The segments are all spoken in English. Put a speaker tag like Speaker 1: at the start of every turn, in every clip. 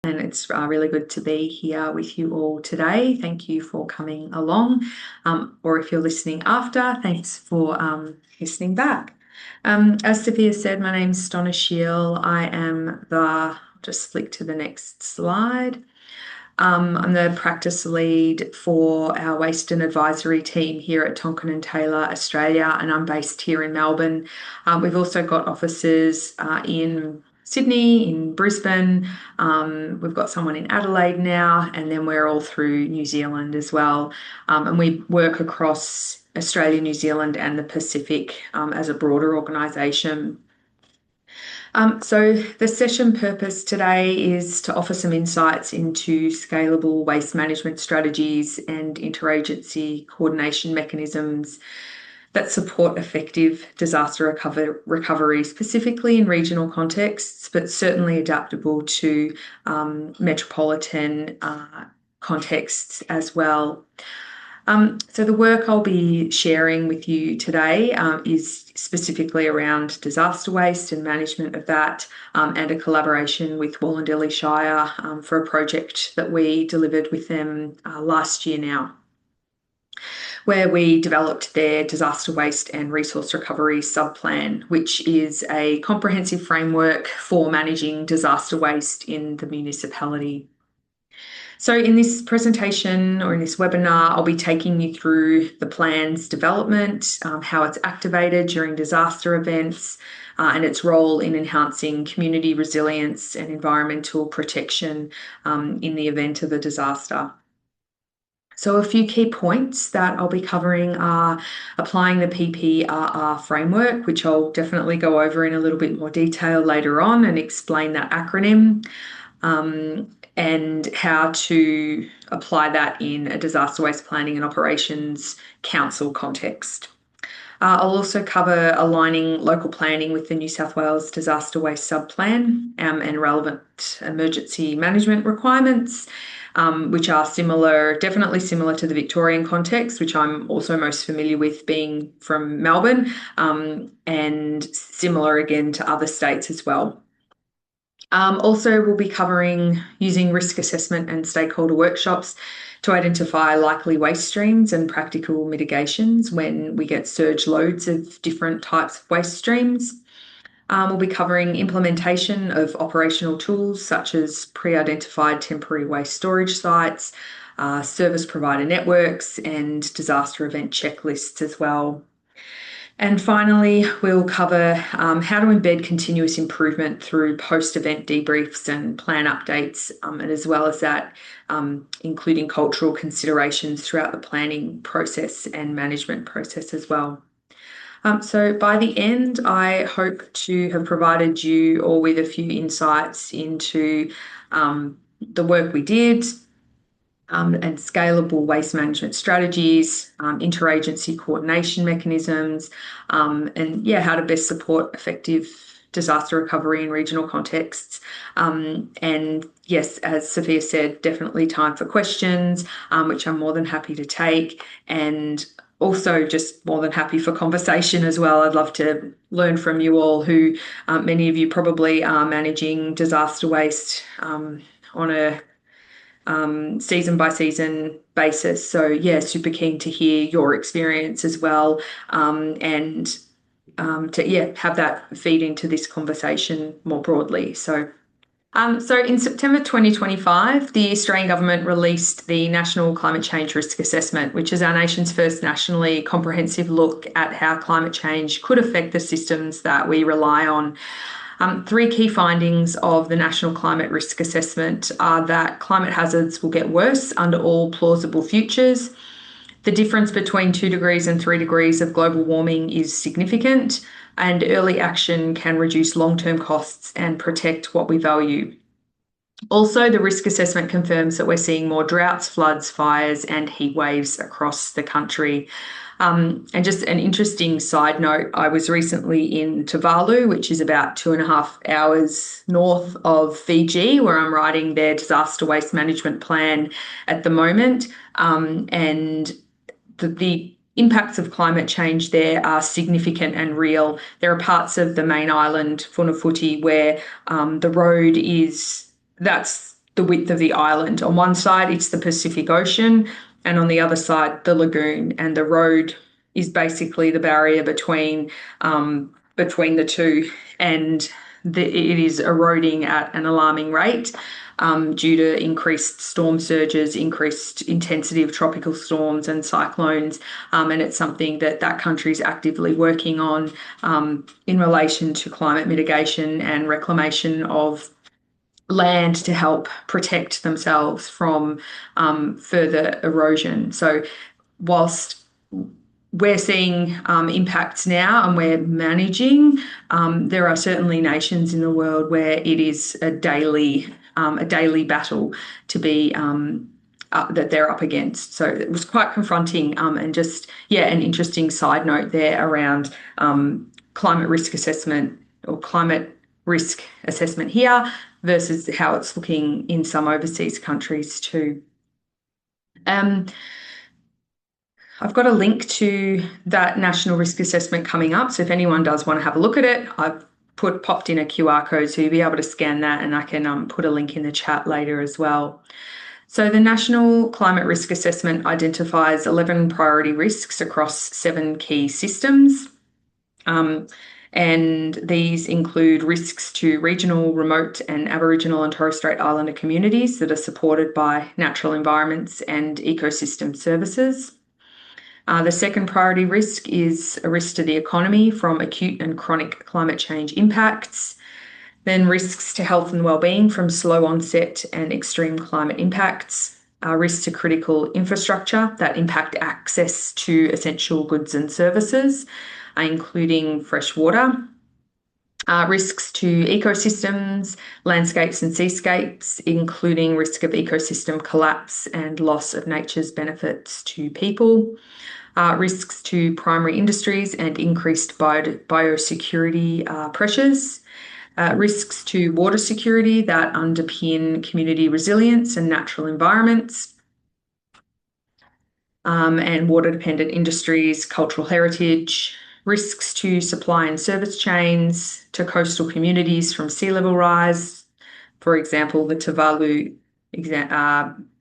Speaker 1: And it's really good to be here with you all today. Thank you for coming along, or if you're listening after, thanks for listening back. As Sophia said, my name's Donna Shiel. I am I'll just flick to the next slide. I'm the practice lead for our waste and advisory team here at Tonkin and Taylor, Australia, and I'm based here in Melbourne. We've also got offices in Sydney, in Brisbane. We've got someone in Adelaide now, and then we're all through New Zealand as well. And we work across Australia, New Zealand, and the Pacific as a broader organisation. So the session purpose today is to offer some insights into scalable waste management strategies and interagency coordination mechanisms that support effective disaster recovery, specifically in regional contexts, but certainly adaptable to metropolitan contexts as well. So the work I'll be sharing with you today is specifically around disaster waste and management of that, and a collaboration with Wallandilly Shire for a project that we delivered with them last year now, where we developed their disaster waste and resource recovery subplan, which is a comprehensive framework for managing disaster waste in the municipality. So in this presentation or in this webinar, I'll be taking you through the plan's development, how it's activated during disaster events, and its role in enhancing community resilience and environmental protection in the event of a disaster. So a few key points that I'll be covering are applying the PPRR framework, which I'll definitely go over in a little bit more detail later on and explain that acronym, and how to apply that in a disaster waste planning and operations council context. I'll also cover aligning local planning with the New South Wales disaster waste subplan and relevant emergency management requirements, which are definitely similar to the Victorian context, which I'm also most familiar with being from Melbourne, and similar again to other states as well. Also, we'll be covering using risk assessment and stakeholder workshops to identify likely waste streams and practical mitigations when we get surge loads of different types of waste streams. We'll be covering implementation of operational tools such as pre-identified temporary waste storage sites, service provider networks, and disaster event checklists as well. And finally, we'll cover how to embed continuous improvement through post-event debriefs and plan updates, and as well as that, including cultural considerations throughout the planning process and management process as well. So by the end, I hope to have provided you all with a few insights into the work we did, and scalable waste management strategies, interagency coordination mechanisms, and how to best support effective disaster recovery in regional contexts. And yes, as Sophia said, definitely time for questions, which I'm more than happy to take, and also just more than happy for conversation as well. I'd love to learn from you all, who many of you probably are managing disaster waste on a season by season basis. So yeah, super keen to hear your experience as well, and to have that feed into this conversation more broadly. So in September 2025, the Australian government released the National Climate Change Risk Assessment, which is our nation's first nationally comprehensive look at how climate change could affect the systems that we rely on. Three key findings of the National Climate Risk Assessment are that climate hazards will get worse under all plausible futures. The difference between 2 degrees and 3 degrees of global warming is significant, and early action can reduce long-term costs and protect what we value. Also, the risk assessment confirms that we're seeing more droughts, floods, fires, and heat waves across the country. And just an interesting side note, I was recently in Tuvalu, which is about 2.5 hours north of Fiji, where I'm writing their disaster waste management plan at the moment. And the impacts of climate change there are significant and real. There are parts of the main island, Funafuti, where the road that's the width of the island. On one side, it's the Pacific Ocean, and on the other side, the lagoon. And the road is basically the barrier between the two, and it is eroding at an alarming rate due to increased storm surges, increased intensity of tropical storms and cyclones, and it's something that country is actively working on in relation to climate mitigation and reclamation of land to help protect themselves from further erosion. So whilst we're seeing impacts now and we're managing, there are certainly nations in the world where it is a daily battle to be that they're up against. So it was quite confronting, and just an interesting side note there around climate risk assessment or climate risk assessment here versus how it's looking in some overseas countries too. I've got a link to that national risk assessment coming up. So if anyone does want to have a look at it, I've popped in a QR code so you'll be able to scan that, and I can put a link in the chat later as well. So the National Climate Risk Assessment identifies 11 priority risks across 7 key systems. And these include risks to regional, remote and Aboriginal and Torres Strait Islander communities that are supported by natural environments and ecosystem services. The second priority risk is a risk to the economy from acute and chronic climate change impacts. Then risks to health and wellbeing from slow onset and extreme climate impacts. Risks to critical infrastructure that impact access to essential goods and services, including fresh water. Risks to ecosystems, landscapes and seascapes, including risk of ecosystem collapse and loss of nature's benefits to people. Risks to primary industries and increased biosecurity pressures. Risks to water security that underpin community resilience and natural environments. And water-dependent industries, cultural heritage. Risks to supply and service chains, to coastal communities from sea level rise. For example, the Tuvalu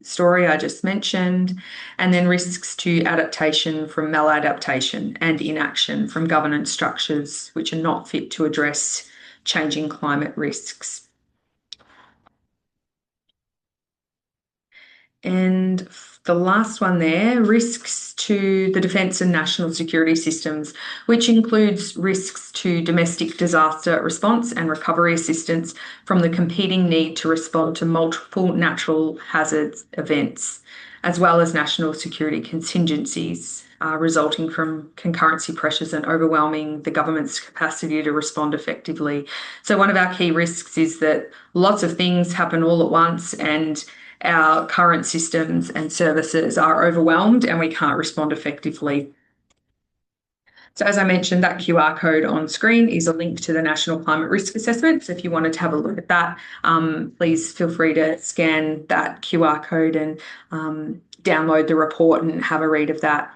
Speaker 1: story I just mentioned, and then risks to adaptation from maladaptation and inaction from governance structures which are not fit to address changing climate risks. And the last one there, risks to the defence and national security systems, which includes risks to domestic disaster response and recovery assistance from the competing need to respond to multiple natural hazards events, as well as national security contingencies resulting from concurrency pressures and overwhelming the government's capacity to respond effectively. So one of our key risks is that lots of things happen all at once and our current systems and services are overwhelmed and we can't respond effectively. So as I mentioned, that QR code on screen is a link to the National Climate Risk Assessment. So if you wanted to have a look at that, please feel free to scan that QR code and download the report and have a read of that.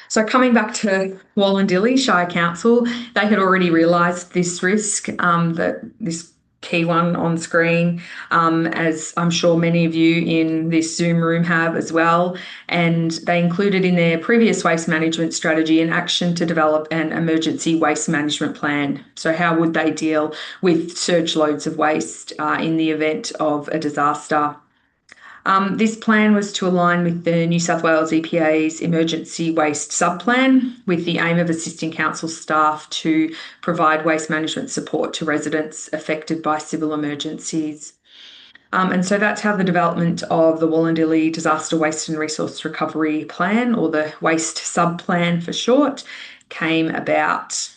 Speaker 1: So coming back to Wallandilly Shire Council, they had already realised this risk, that this key one on screen, as I'm sure many of you in this Zoom room have as well. And they included in their previous waste management strategy an action to develop an emergency waste management plan. So how would they deal with surge loads of waste in the event of a disaster? This plan was to align with the New South Wales EPA's emergency waste subplan with the aim of assisting council staff to provide waste management support to residents affected by civil emergencies. And so that's how the development of the Wallandilly Disaster Waste and Resource Recovery Plan, or the Waste Subplan for short, came about.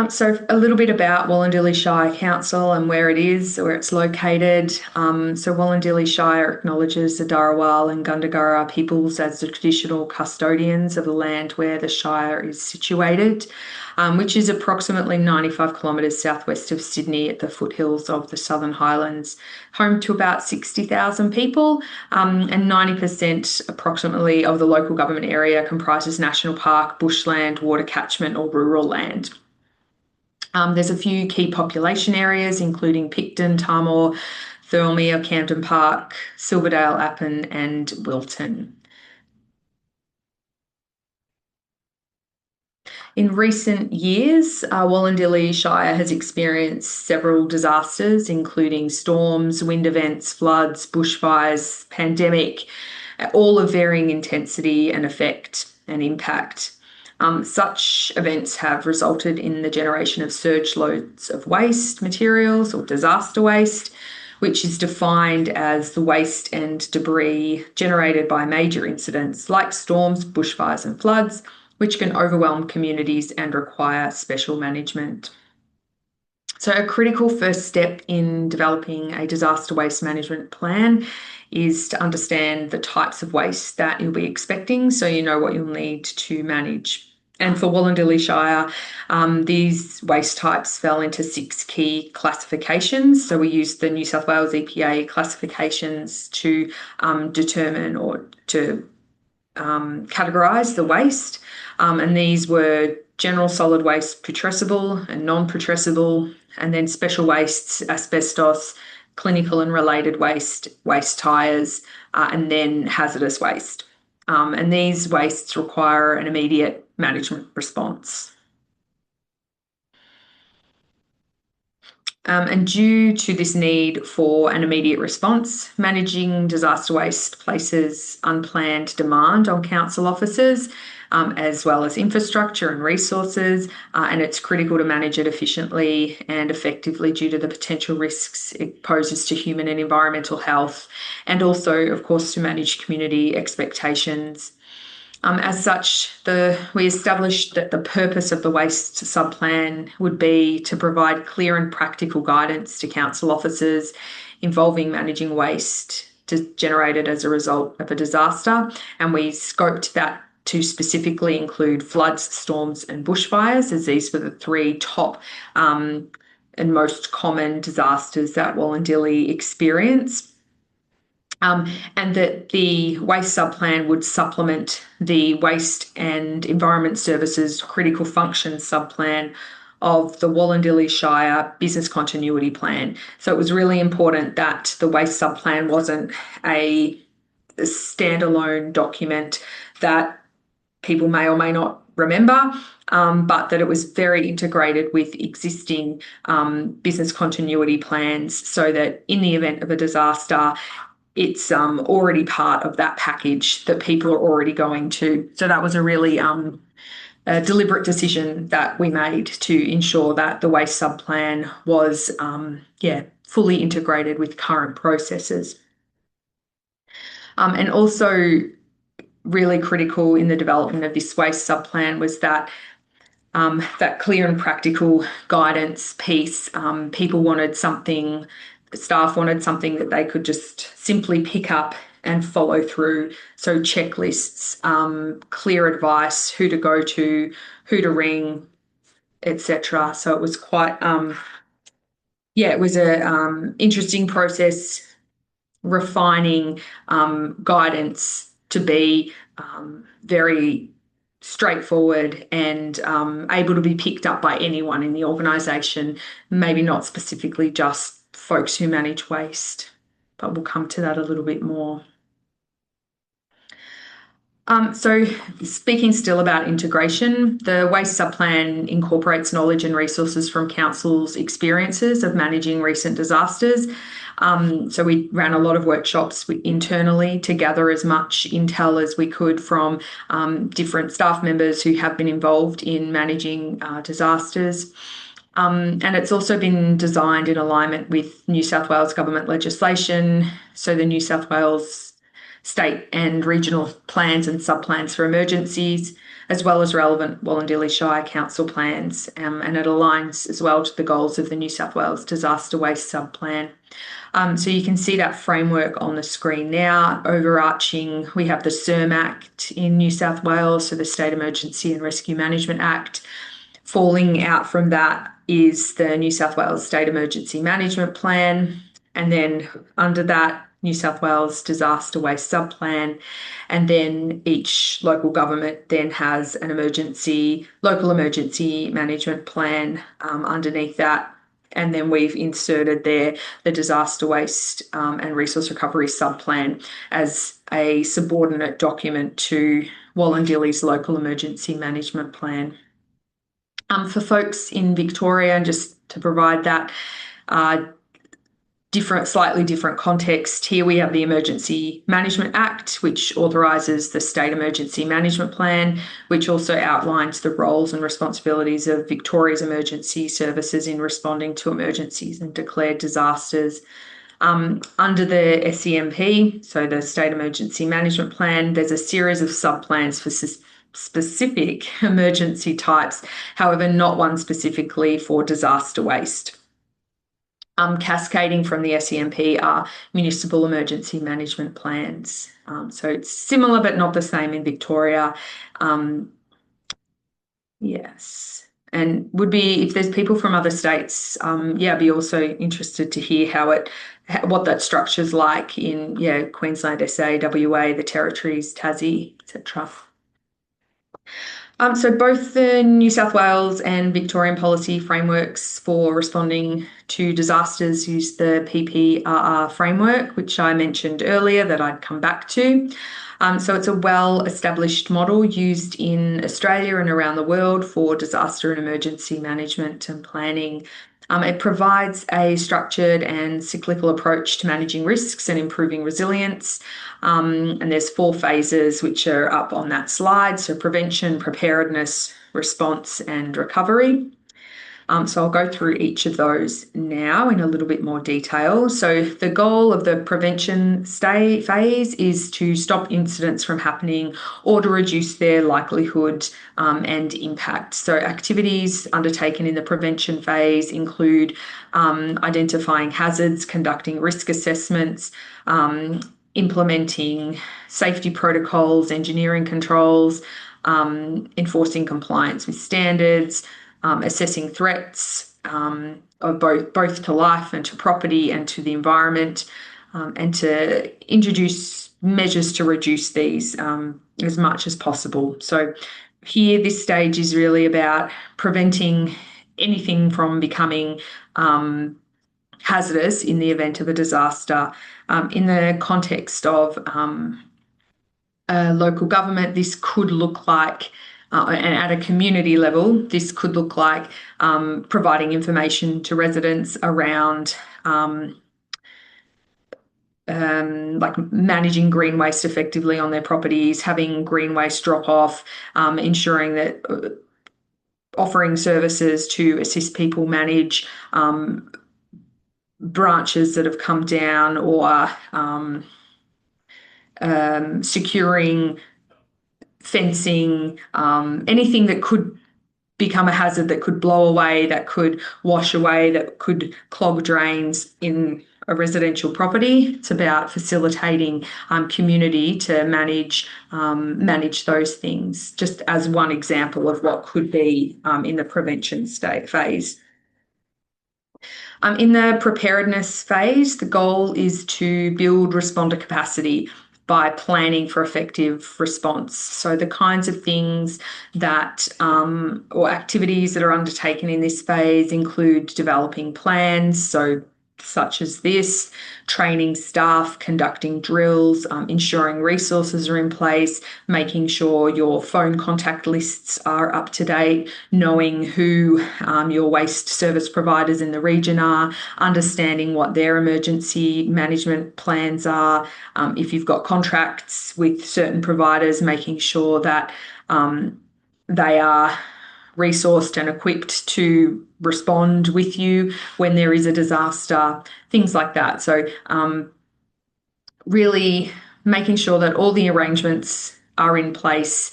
Speaker 1: So a little bit about Wallandilly Shire Council and where it is, where it's located. So Wallandilly Shire acknowledges the Darawal and Gundagara peoples as the traditional custodians of the land where the Shire is situated, which is approximately 95 kilometres southwest of Sydney at the foothills of the Southern Highlands, home to about 60,000 people, and 90% approximately of the local government area comprises national park, bushland, water catchment or rural land. There's a few key population areas, including Picton, Tamor, Thirlmere, Camden Park, Silverdale, Appin, and Wilton. In recent years, Wallandilly Shire has experienced several disasters, including storms, wind events, floods, bushfires, pandemic, all of varying intensity and effect and impact. Such events have resulted in the generation of surge loads of waste materials or disaster waste, which is defined as the waste and debris generated by major incidents like storms, bushfires, and floods, which can overwhelm communities and require special management. So, a critical first step in developing a disaster waste management plan is to understand the types of waste that you'll be expecting so you know what you'll need to manage. And for Wallandilly Shire, these waste types fell into 6 key classifications. So we used the New South Wales EPA classifications to determine or to categorise the waste. And these were general solid waste, putrescible and non-putrescible, and then special wastes, asbestos, clinical and related waste, waste tyres, and then hazardous waste. And these wastes require an immediate management response. And due to this need for an immediate response, managing disaster waste places unplanned demand on council officers, as well as infrastructure and resources, and it's critical to manage it efficiently and effectively due to the potential risks it poses to human and environmental health, and also, of course, to manage community expectations. As such, we established that the purpose of the waste subplan would be to provide clear and practical guidance to council officers involving managing waste generated as a result of a disaster. And we scoped that to specifically include floods, storms, and bushfires, as these were the 3 top and most common disasters that Wallandilly experienced. And that the waste subplan would supplement the Waste and Environment Services Critical Functions subplan of the Wallandilly Shire Business Continuity Plan. So it was really important that the waste subplan wasn't a standalone document that people may or may not remember, but that it was very integrated with existing business continuity plans so that in the event of a disaster, it's already part of that package that people are already going to. So that was a really a deliberate decision that we made to ensure that the waste subplan was fully integrated with current processes. And also really critical in the development of this waste subplan was that that clear and practical guidance piece. People wanted something, staff wanted something that they could just simply pick up and follow through. So checklists, clear advice, who to go to, who to ring, etc. So it was quite, it was a interesting process, refining guidance to be very straightforward and able to be picked up by anyone in the organisation, maybe not specifically just folks who manage waste, but we'll come to that a little bit more. So speaking still about integration, the waste subplan incorporates knowledge and resources from council's experiences of managing recent disasters. So we ran a lot of workshops internally to gather as much intel as we could from different staff members who have been involved in managing disasters. And it's also been designed in alignment with New South Wales government legislation, so the New South Wales state and regional plans and subplans for emergencies, as well as relevant Wallandilly Shire Council plans, and it aligns as well to the goals of the New South Wales Disaster Waste Subplan. So you can see that framework on the screen now. Overarching, we have the SERM Act in New South Wales, so the State Emergency and Rescue Management Act. Falling out from that is the New South Wales State Emergency Management Plan. And then under that, New South Wales disaster waste subplan, and then each local government then has an local emergency management plan underneath that. And then we've inserted there the disaster waste and resource recovery subplan as a subordinate document to Wallandilly's local emergency management plan. For folks in Victoria, and just to provide that slightly different context, here we have the Emergency Management Act, which authorises the State Emergency Management Plan, which also outlines the roles and responsibilities of Victoria's emergency services in responding to emergencies and declared disasters. Under the SEMP, so the State Emergency Management Plan, there's a series of subplans for specific emergency types, however, not one specifically for disaster waste. Cascading from the SEMP are municipal emergency management plans. So it's similar but not the same in Victoria. Yes. And would be, if there's people from other states, I'd be also interested to hear what that structure's like in, Queensland, SA, WA, the Territories, Tassie, etc. So both the New South Wales and Victorian policy frameworks for responding to disasters use the PPRR framework, which I mentioned earlier that I'd come back to. So it's a well-established model used in Australia and around the world for disaster and emergency management and planning. It provides a structured and cyclical approach to managing risks and improving resilience. And there's 4 phases which are up on that slide. So prevention, preparedness, response, and recovery. So I'll go through each of those now in a little bit more detail. So the goal of the prevention phase is to stop incidents from happening or to reduce their likelihood and impact. So activities undertaken in the prevention phase include identifying hazards, conducting risk assessments, implementing safety protocols, engineering controls, enforcing compliance with standards, assessing threats of both to life and to property and to the environment, and to introduce measures to reduce these as much as possible. So here, this stage is really about preventing anything from becoming hazardous in the event of a disaster. In the context of local government, this could look like and at a community level, this could look like providing information to residents around like managing green waste effectively on their properties, having green waste drop off, ensuring that offering services to assist people manage branches that have come down, or securing fencing, anything that could become a hazard, that could blow away, that could wash away, that could clog drains in a residential property. It's about facilitating community to manage those things, just as one example of what could be in the prevention phase. In the preparedness phase, the goal is to build responder capacity by planning for effective response. So the kinds of things that or activities that are undertaken in this phase include developing plans, such as this, training staff, conducting drills, ensuring resources are in place, making sure your phone contact lists are up to date, knowing who your waste service providers in the region are, understanding what their emergency management plans are. If you've got contracts with certain providers, making sure that they are resourced and equipped to respond with you when there is a disaster, things like that. So really making sure that all the arrangements are in place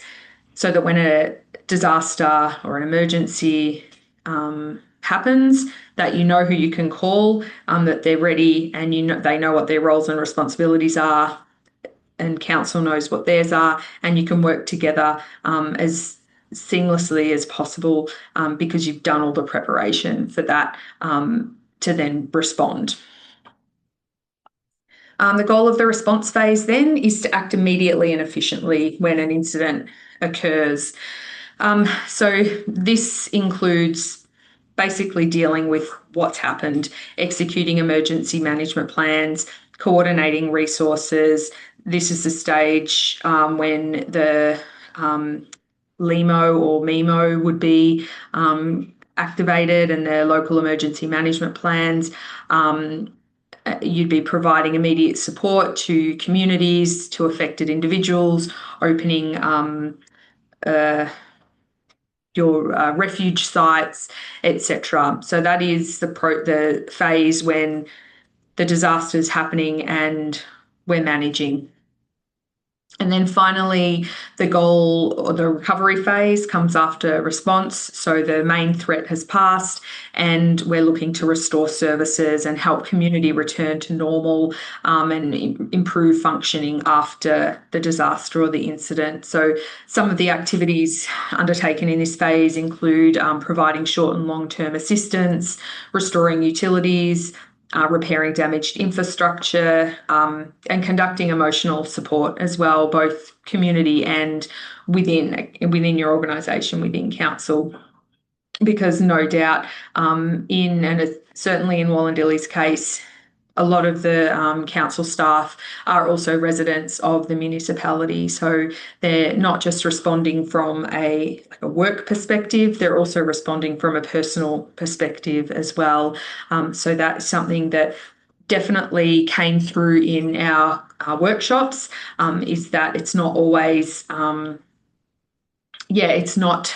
Speaker 1: so that when a disaster or an emergency happens, that you know who you can call, that they're ready, and they know what their roles and responsibilities are, and council knows what theirs are, and you can work together as seamlessly as possible because you've done all the preparation for that to then respond. The goal of the response phase then is to act immediately and efficiently when an incident occurs. So this includes basically dealing with what's happened, executing emergency management plans, coordinating resources. This is the stage when the LEMO or MEMO would be activated, and their local emergency management plans. You'd be providing immediate support to communities, to affected individuals, opening your refuge sites, etc. So that is the phase when the disaster is happening and we're managing. And then finally, the goal or the recovery phase comes after response. So the main threat has passed and we're looking to restore services and help community return to normal and improve functioning after the disaster or the incident. So some of the activities undertaken in this phase include providing short and long-term assistance, restoring utilities, repairing damaged infrastructure, and conducting emotional support as well, both community and within your organisation, within council. Because no doubt, certainly in Wallandilly's case, a lot of the council staff are also residents of the municipality. So they're not just responding from a work perspective, they're also responding from a personal perspective as well. So that's something that definitely came through in our workshops, is that it's not always, it's not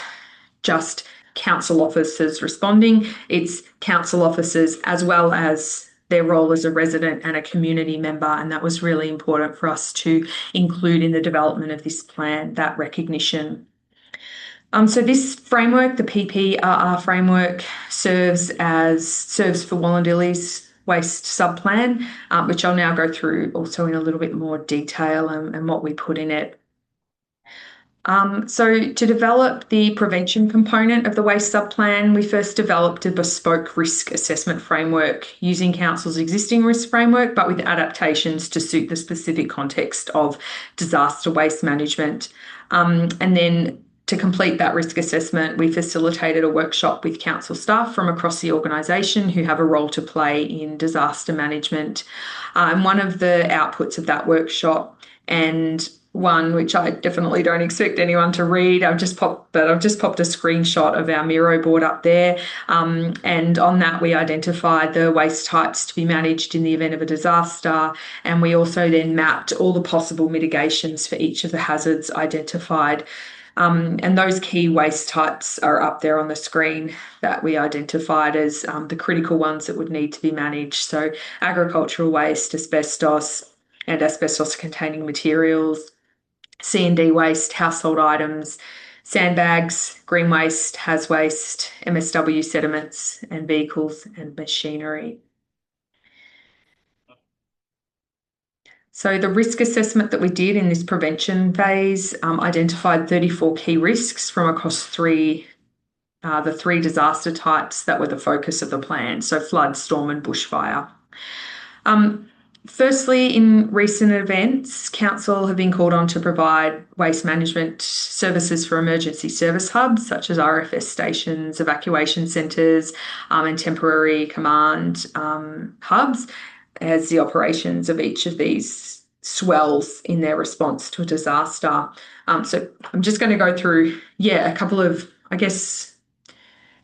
Speaker 1: just council officers responding, it's council officers as well as their role as a resident and a community member. And that was really important for us to include in the development of this plan, that recognition. So this framework, the PPRR framework, serves for Wallandilly's waste subplan, which I'll now go through also in a little bit more detail and what we put in it. So to develop the prevention component of the waste subplan, we first developed a bespoke risk assessment framework using Council's existing risk framework, but with adaptations to suit the specific context of disaster waste management. And then to complete that risk assessment, we facilitated a workshop with council staff from across the organisation who have a role to play in disaster management. And one of the outputs of that workshop, and one which I definitely don't expect anyone to read, I've just popped a screenshot of our Miro board up there. And on that, we identified the waste types to be managed in the event of a disaster. And we also then mapped all the possible mitigations for each of the hazards identified. And those key waste types are up there on the screen that we identified as the critical ones that would need to be managed. So agricultural waste, asbestos and asbestos-containing materials, C&D waste, household items, sandbags, green waste, haz waste, MSW sediments, and vehicles and machinery. So the risk assessment that we did in this prevention phase identified 34 key risks from across the three disaster types that were the focus of the plan, so flood, storm and bushfire. Firstly, in recent events, Council have been called on to provide waste management services for emergency service hubs such as RFS stations, evacuation centres and temporary command hubs, as the operations of each of these swells in their response to a disaster. So I'm just going to go through, a couple of,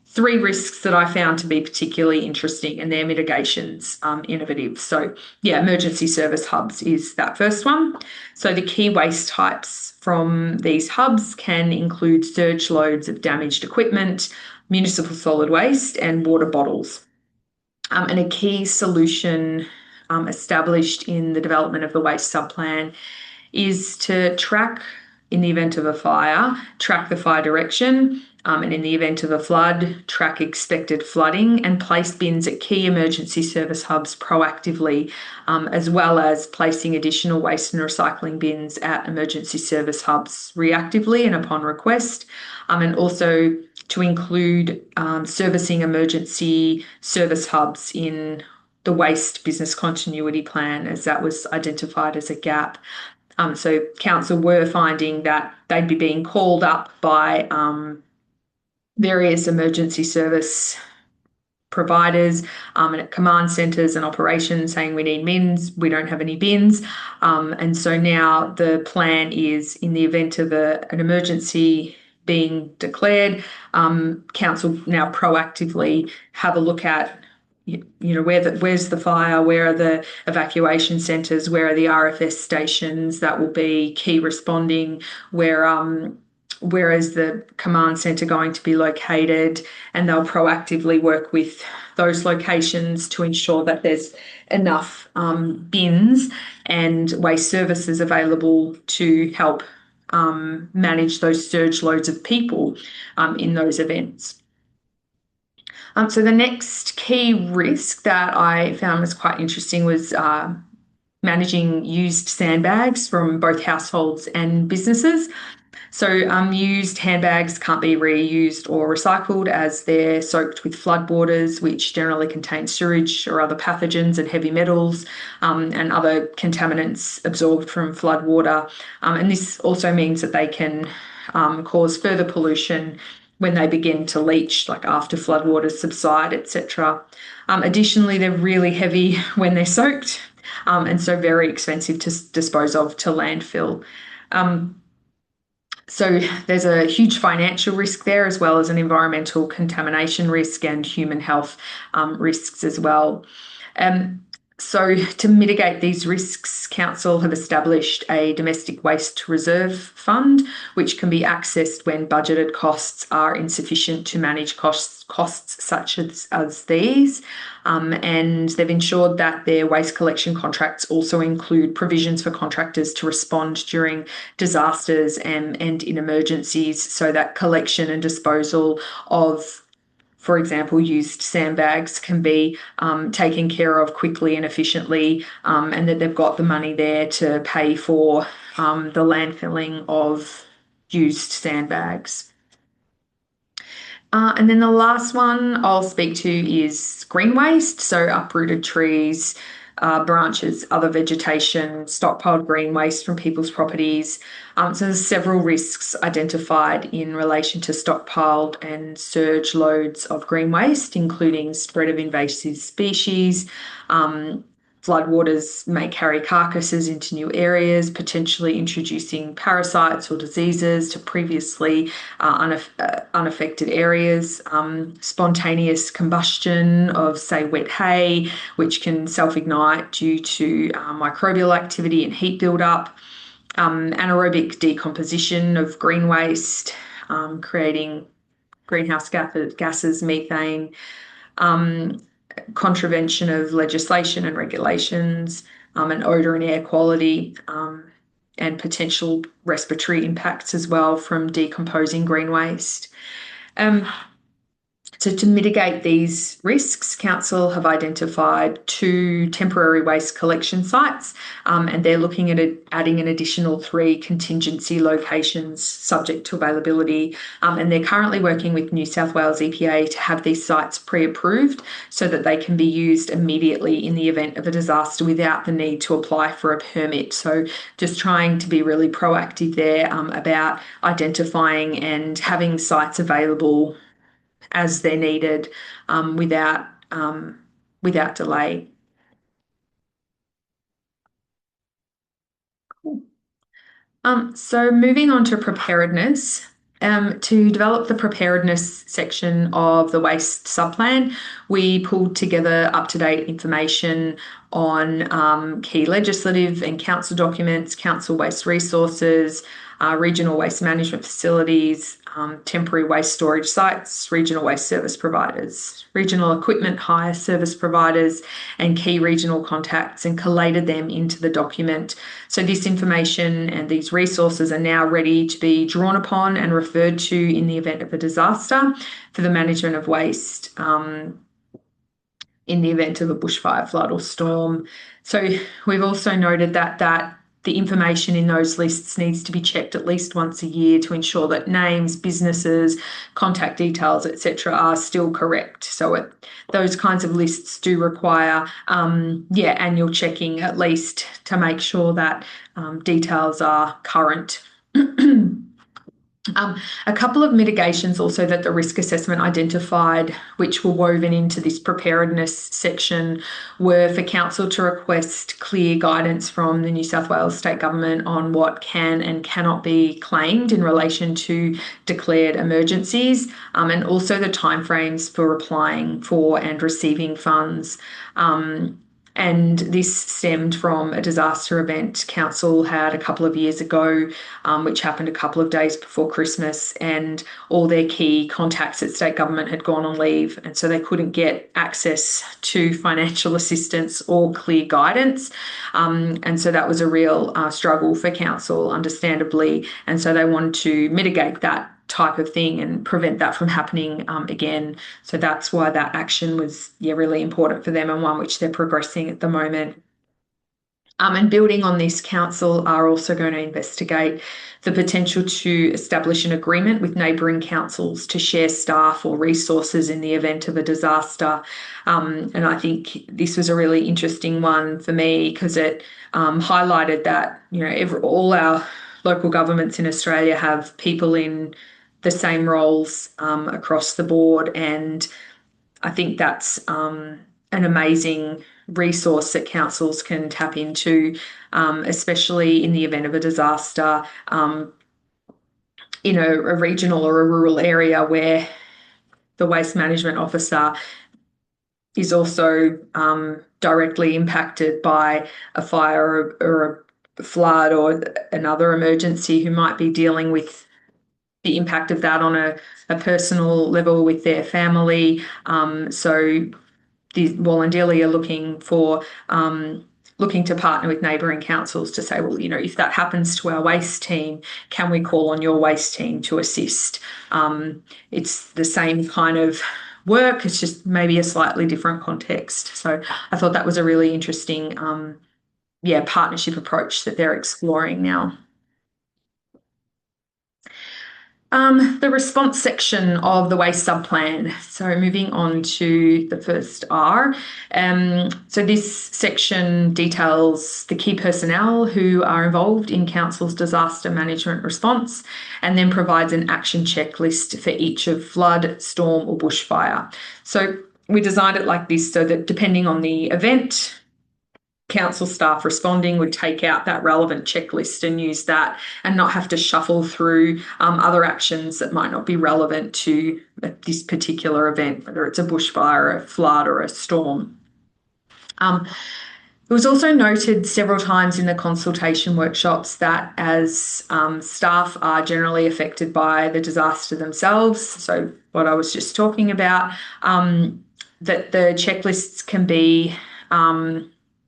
Speaker 1: three risks that I found to be particularly interesting and their mitigations innovative. So emergency service hubs is that first one. So the key waste types from these hubs can include surge loads of damaged equipment, municipal solid waste and water bottles. And a key solution established in the development of the waste subplan is to track, in the event of a fire, track the fire direction, and in the event of a flood, track expected flooding and place bins at key emergency service hubs proactively, as well as placing additional waste and recycling bins at emergency service hubs reactively and upon request, and also to include servicing emergency service hubs in the waste business continuity plan, as that was identified as a gap. So council were finding that they'd be being called up by various emergency service providers and at command centres and operations saying we need bins, we don't have any bins. And so now the plan is, in the event of an emergency being declared, council now proactively have a look at where's the fire, where are the evacuation centres, where are the RFS stations that will be key responding, where is the command centre going to be located, and they'll proactively work with those locations to ensure that there's enough bins and waste services available to help manage those surge loads of people in those events. So the next key risk that I found was quite interesting was managing used sandbags from both households and businesses. So used handbags can't be reused or recycled as they're soaked with floodwaters, which generally contain sewage or other pathogens and heavy metals and other contaminants absorbed from floodwater. And this also means that they can cause further pollution when they begin to leach, like after floodwaters subside, etc. Additionally, they're really heavy when they're soaked and so very expensive to dispose of to landfill. So there's a huge financial risk there, as well as an environmental contamination risk and human health risks as well. So to mitigate these risks, council have established a domestic waste reserve fund, which can be accessed when budgeted costs are insufficient to manage costs such as these. And they've ensured that their waste collection contracts also include provisions for contractors to respond during disasters and in emergencies, so that collection and disposal of, for example, used sandbags can be taken care of quickly and efficiently, and that they've got the money there to pay for the landfilling of used sandbags. And then the last one I'll speak to is green waste, so uprooted trees, branches, other vegetation, stockpiled green waste from people's properties. So there's several risks identified in relation to stockpiled and surge loads of green waste, including spread of invasive species. Floodwaters may carry carcasses into new areas, potentially introducing parasites or diseases to previously unaffected areas. Spontaneous combustion of, say, wet hay, which can self-ignite due to microbial activity and heat buildup. Anaerobic decomposition of green waste, creating greenhouse gases, methane. Contravention of legislation and regulations, and odour and air quality, and potential respiratory impacts as well from decomposing green waste. So to mitigate these risks, council have identified 2 temporary waste collection sites, and they're looking at adding an additional 3 contingency locations subject to availability. And they're currently working with New South Wales EPA to have these sites pre-approved so that they can be used immediately in the event of a disaster without the need to apply for a permit. So just trying to be really proactive there about identifying and having sites available as they're needed without delay. Cool. So moving on to preparedness. To develop the preparedness section of the waste subplan, we pulled together up-to-date information on key legislative and council documents, council waste resources, regional waste management facilities, temporary waste storage sites, regional waste service providers, regional equipment hire service providers, and key regional contacts, and collated them into the document. So this information and these resources are now ready to be drawn upon and referred to in the event of a disaster for the management of waste in the event of a bushfire, flood or storm. So we've also noted that the information in those lists needs to be checked at least once a year to ensure that names, businesses, contact details, etc., are still correct. So those kinds of lists do require, annual checking at least to make sure that details are current. A couple of mitigations also that the risk assessment identified, which were woven into this preparedness section, were for council to request clear guidance from the New South Wales State Government on what can and cannot be claimed in relation to declared emergencies, and also the timeframes for applying for and receiving funds. And this stemmed from a disaster event council had a couple of years ago, which happened a couple of days before Christmas, and all their key contacts at state government had gone on leave, and so they couldn't get access to financial assistance or clear guidance. And so that was a real struggle for council, understandably, and so they wanted to mitigate that type of thing and prevent that from happening again. So that's why that action was really important for them, and one which they're progressing at the moment. And building on this, council are also going to investigate the potential to establish an agreement with neighbouring councils to share staff or resources in the event of a disaster. And I think this was a really interesting one for me because it highlighted that all our local governments in Australia have people in the same roles across the board, and I think that's an amazing resource that councils can tap into, especially in the event of a disaster in a regional or a rural area where the waste management officer is also directly impacted by a fire or a flood or another emergency, who might be dealing with the impact of that on a personal level with their family. So the Wallandelli are looking to partner with neighbouring councils to say, well, if that happens to our waste team, can we call on your waste team to assist? It's the same kind of work, it's just maybe a slightly different context. So I thought that was a really interesting partnership approach that they're exploring now. The response section of the waste subplan. So moving on to the first R. So this section details the key personnel who are involved in council's disaster management response, and then provides an action checklist for each of flood, storm or bushfire. So we designed it like this so that depending on the event, council staff responding would take out that relevant checklist and use that, and not have to shuffle through other actions that might not be relevant to this particular event, whether it's a bushfire, a flood or a storm. It was also noted several times in the consultation workshops that as staff are generally affected by the disaster themselves, so what I was just talking about, that the checklists can be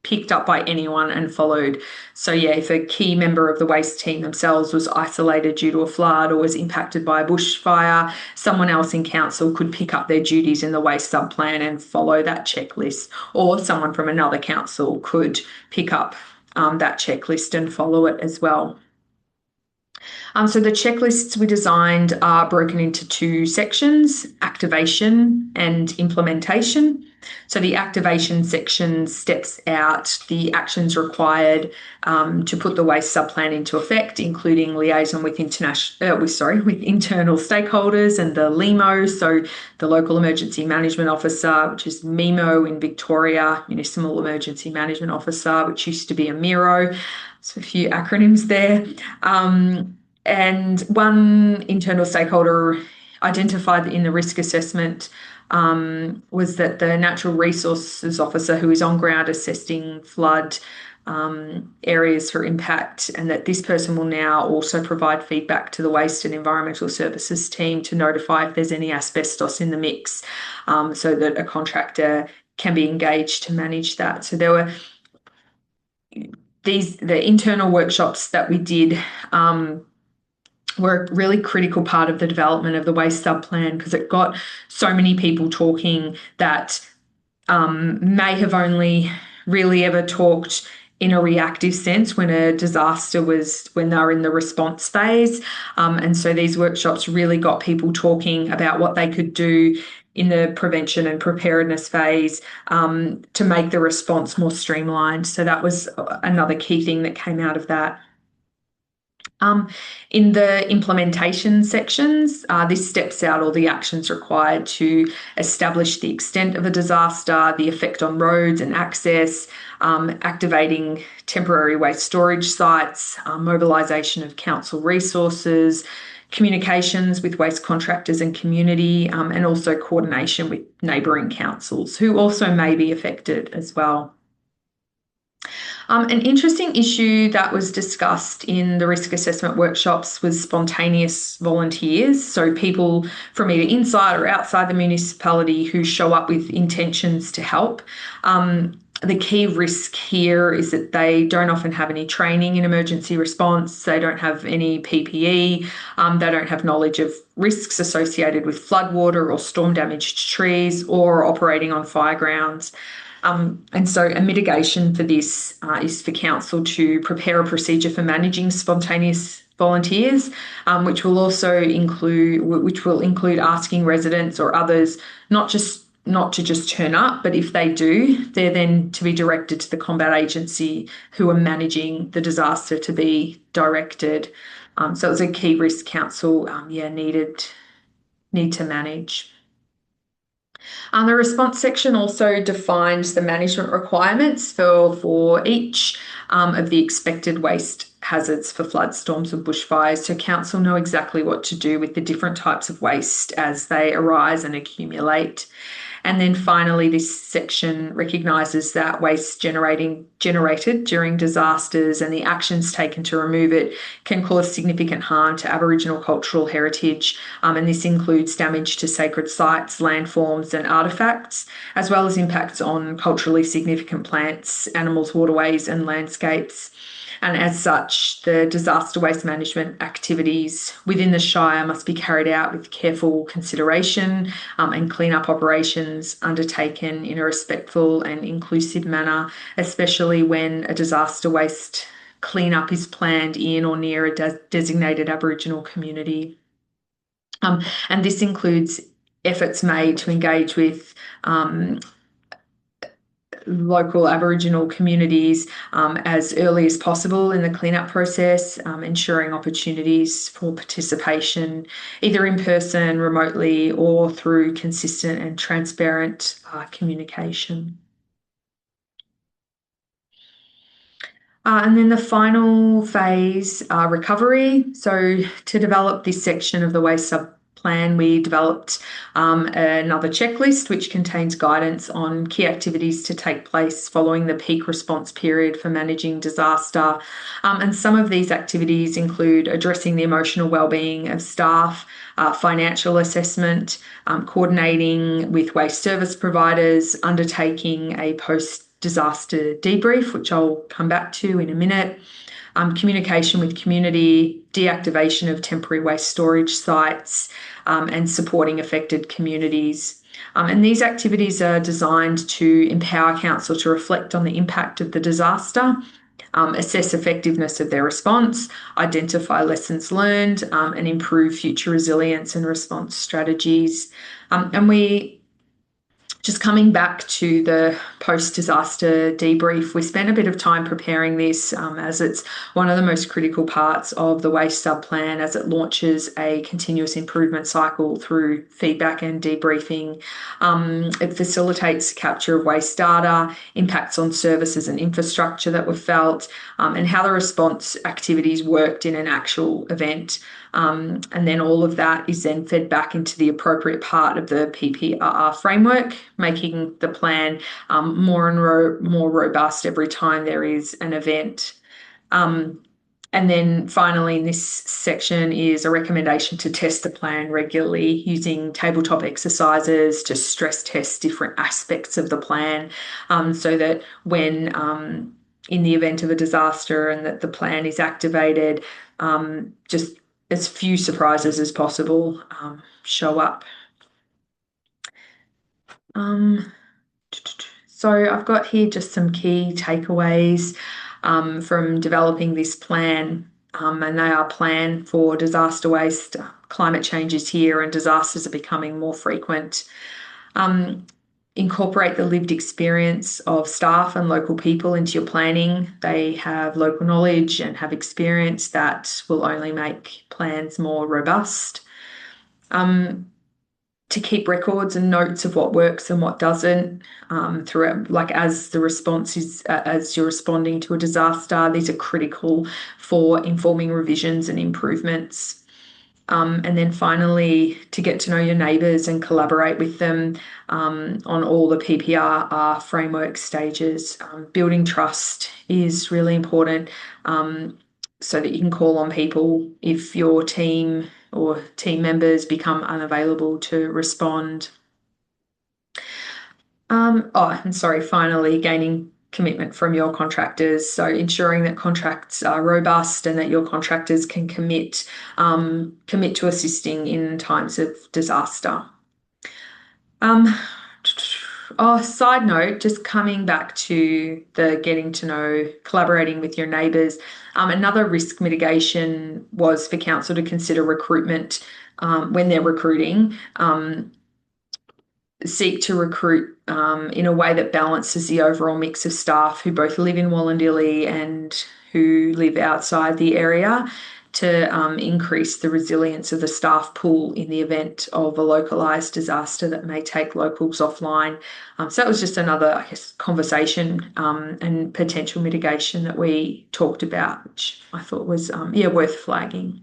Speaker 1: picked up by anyone and followed. So if a key member of the waste team themselves was isolated due to a flood or was impacted by a bushfire, someone else in council could pick up their duties in the waste subplan and follow that checklist, or someone from another council could pick up that checklist and follow it as well. So the checklists we designed are broken into two sections: activation and implementation. So the activation section steps out the actions required to put the waste subplan into effect, including liaison with internal stakeholders and the LEMO, so the Local Emergency Management Officer, which is MIMO in Victoria, Municipal Emergency Management Officer, which used to be a MIRO. So a few acronyms there. And one internal stakeholder identified in the risk assessment was that the Natural Resources Officer, who is on ground assessing flood areas for impact, and that this person will now also provide feedback to the Waste and Environmental Services team to notify if there's any asbestos in the mix, so that a contractor can be engaged to manage that. So there were the internal workshops that we did were a really critical part of the development of the waste subplan, because it got so many people talking that may have only really ever talked in a reactive sense when a disaster was when they were in the response phase. And so these workshops really got people talking about what they could do in the prevention and preparedness phase to make the response more streamlined. So that was another key thing that came out of that. In the implementation sections, this steps out all the actions required to establish the extent of a disaster, the effect on roads and access, activating temporary waste storage sites, mobilisation of council resources, communications with waste contractors and community, and also coordination with neighbouring councils who also may be affected as well. An interesting issue that was discussed in the risk assessment workshops was spontaneous volunteers, so people from either inside or outside the municipality who show up with intentions to help. The key risk here is that they don't often have any training in emergency response, they don't have any PPE, they don't have knowledge of risks associated with floodwater or storm damaged trees or operating on fire grounds. And so a mitigation for this is for council to prepare a procedure for managing spontaneous volunteers, which will include asking residents or others not to just turn up, but if they do, they're then to be directed to the combat agency who are managing the disaster to be directed. So it was a key risk council need to manage. The response section also defines the management requirements for each of the expected waste hazards for flood, storms and bushfires, so council know exactly what to do with the different types of waste as they arise and accumulate. And then finally, this section recognises that waste generated during disasters and the actions taken to remove it can cause significant harm to Aboriginal cultural heritage. And this includes damage to sacred sites, landforms and artefacts, as well as impacts on culturally significant plants, animals, waterways and landscapes. And as such, the disaster waste management activities within the Shire must be carried out with careful consideration and clean-up operations undertaken in a respectful and inclusive manner, especially when a disaster waste clean-up is planned in or near a designated Aboriginal community. And this includes efforts made to engage with local Aboriginal communities as early as possible in the cleanup process, ensuring opportunities for participation either in person, remotely or through consistent and transparent communication. And then the final phase, recovery. So to develop this section of the waste sub-plan, we developed another checklist which contains guidance on key activities to take place following the peak response period for managing disaster. And some of these activities include addressing the emotional wellbeing of staff, financial assessment, coordinating with waste service providers, undertaking a post-disaster debrief, which I'll come back to in a minute, communication with community, deactivation of temporary waste storage sites, and supporting affected communities. And these activities are designed to empower council to reflect on the impact of the disaster, assess effectiveness of their response, identify lessons learned, and improve future resilience and response strategies. And we just coming back to the post-disaster debrief, we spent a bit of time preparing this as it's one of the most critical parts of the waste sub-plan as it launches a continuous improvement cycle through feedback and debriefing. It facilitates capture of waste data, impacts on services and infrastructure that were felt, and how the response activities worked in an actual event. And then all of that is then fed back into the appropriate part of the PPRR framework, making the plan more and more robust every time there is an event. And then finally in this section is a recommendation to test the plan regularly using tabletop exercises to stress test different aspects of the plan so that when in the event of a disaster and that the plan is activated, just as few surprises as possible show up. So I've got here just some key takeaways. from developing this plan. And they are plan for disaster waste. Climate change is here and disasters are becoming more frequent. Incorporate the lived experience of staff and local people into your planning. They have local knowledge and have experience that will only make plans more robust. To keep records and notes of what works and what doesn't throughout, like as the response is, as you're responding to a disaster, these are critical for informing revisions and improvements. And then finally, to get to know your neighbours and collaborate with them on all the PPR framework stages. Building trust is really important so that you can call on people if your team or team members become unavailable to respond. Finally, gaining commitment from your contractors. So ensuring that contracts are robust and that your contractors can commit to assisting in times of disaster. Side note, just coming back to the getting to know, collaborating with your neighbours. Another risk mitigation was for council to consider recruitment when they're recruiting. Seek to recruit in a way that balances the overall mix of staff who both live in Wallandilly and who live outside the area to increase the resilience of the staff pool in the event of a localised disaster that may take locals offline. So that was just another, I guess, conversation and potential mitigation that we talked about, which I thought was, worth flagging.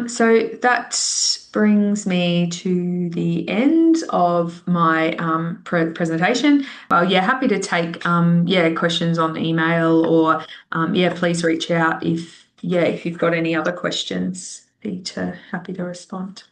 Speaker 1: So that brings me to the end of my presentation. Happy to take questions on email or please reach out if you've got any other questions. Happy to respond.